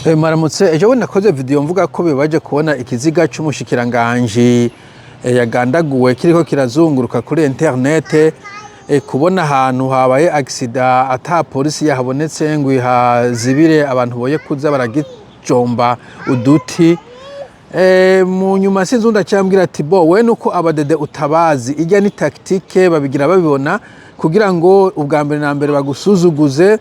Maramutse ejo nakoze video mvuga ko bibaje kubona ikiziga cy'umushikiranganje yagandaguwe kiriko kirazunguruka kuri internet kubona ahantu habaye accident ata polisi yahabonetse ngo ihazibire abantu boye kuza baragicomba uduti mu nyuma sinzunda cyambwira ati bo we nuko abadede utabazi ijya ni tactique babigira babibona kugira ngo ubwa mbere na mbere bagusuzuguze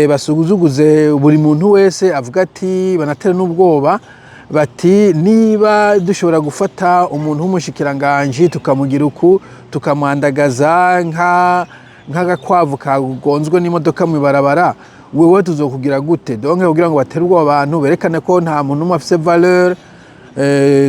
basuguzuguze buri muntu wese avuga ati banatere n'ubwoba bati niba dushobora gufata umuntu w'umushikiranganje tukamugira uku tukamwandagaza nk'agakwavu kagonzwe n'imodoka mu barabara wewe tuzokugira gute donc kugira ngo baterwe abantu berekane ko nta muntu umwe afite valeur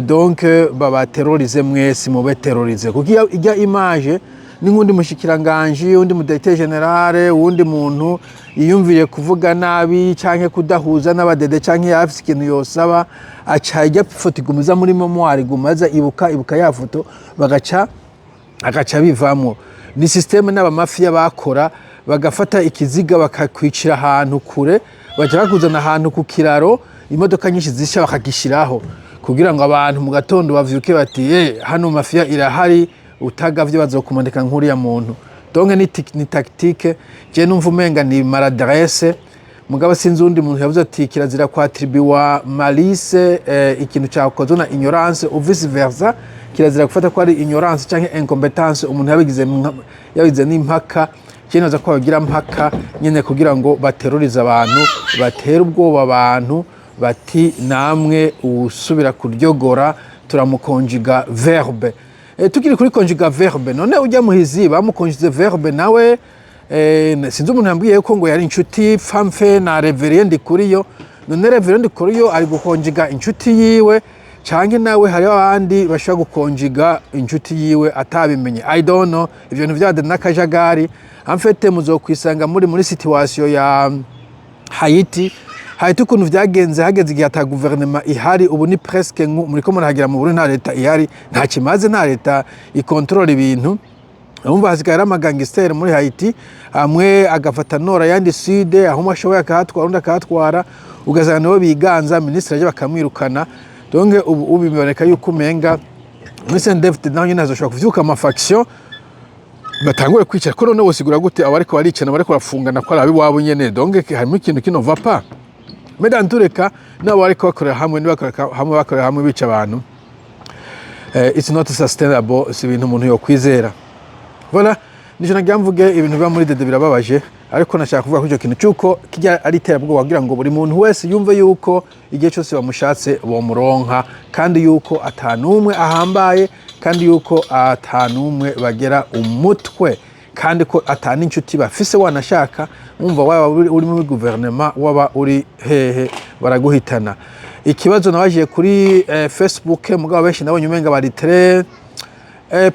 donc babaterorize mwese mu beterorize kuko ijya image n'ingundi mushikiranganje undi mudete generale wundi muntu yiyumviye kuvuga nabi canke kudahuza n'abadede canke yafise ikintu yosaba aca foto igumiza muri memoire gumaza ibuka ya foto agaca bivamo ni systeme n'aba mafia bakora bagafata ikiziga bakakwicira ahantu kure baca bakuzana ahantu ku kiraro imodoka nyinshi zisha bakagishiraho kugira ngo abantu mu gatondo bavyuke bati hano mafia irahari utagavye bazokumandika nkuru ya muntu donc ni tactique je numva umenga ni maladresse mugabo sinzundi muntu yavuze ati kirazira kwa attribuwa malice ikintu cyakozwe na ignorance ou vice versa kirazira gufata ko ari ignorance canke incompetence umuntu yabigize n'impaka cyenoza ko bagira mpaka nyene kugira ngo baterorize abantu batera ubwoba abantu bati namwe usubira kuryogora turamukonjiga verbe tukiri kuri konjiga verbe none ujya muhizi bamukonjize verbe nawe sinzi umuntu yambwiye ko ngo yari inshuti famfe na reverend kuriyo none reverend kuriyo ari gukonjiga inshuti yiwe canke nawe hari abandi bashaka gukonjiga inshuti yiwe atabimenye I don't know ivyo bintu byade nakajagari amfete muzokwisanga muri situation ya Haiti ukuntu vyagenze hageze igihe ata gouvernement ihari ubu ni presque muri ko murahagira mu Burundi nta leta ihari nta kimaze nta leta ikontrole ibintu umva hasigara amagangster muri Haiti amwe agafata nora yandi sud aho mashoboye akahatwara undi akahatwara ugazana nabo biganza ministre aje bakamwirukana donc ubu biboneka yuko umenga Monsieur David nanyo nazoshobora kuvyuka ama faction batangure kwicara ko none wosigura gute abariko baricana bariko bafungana ko arabi wabo nyene donc harimo ikintu kino va pas Mesdames tureka nabo bariko bakorera hamwe bica abantu it's not sustainable si ibintu umuntu yo kwizera voilà nijo nagamvuge ibintu biba muri dede birababaje ariko nashaka kuvuga ko icyo kintu cyuko kijya ari terabwo wagira ngo buri muntu wese yumve yuko igihe cyose bamushatse bomuronka kandi yuko atanumwe ahambaye kandi yuko atanumwe bagera umutwe kandi ko atani inshuti bafise wanashaka umva waba uri mu gouvernement waba uri hehe baraguhitana ikibazo nabaje kuri Facebook mugabo benshi nabonye umenga bari très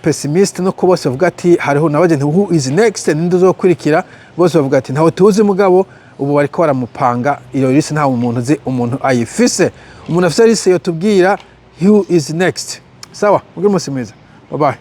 pessimist no ko bose bavuga ati hariho nabaje nti who is next ninde uzokurikira bose bavuga ati ntawe tuzi mugabo ubu bariko baramupanga iyo liste nta umuntu uzi umuntu ayifise umuntu afise liste yo tubwira who is next sawa mugire umunsi mwiza bye bye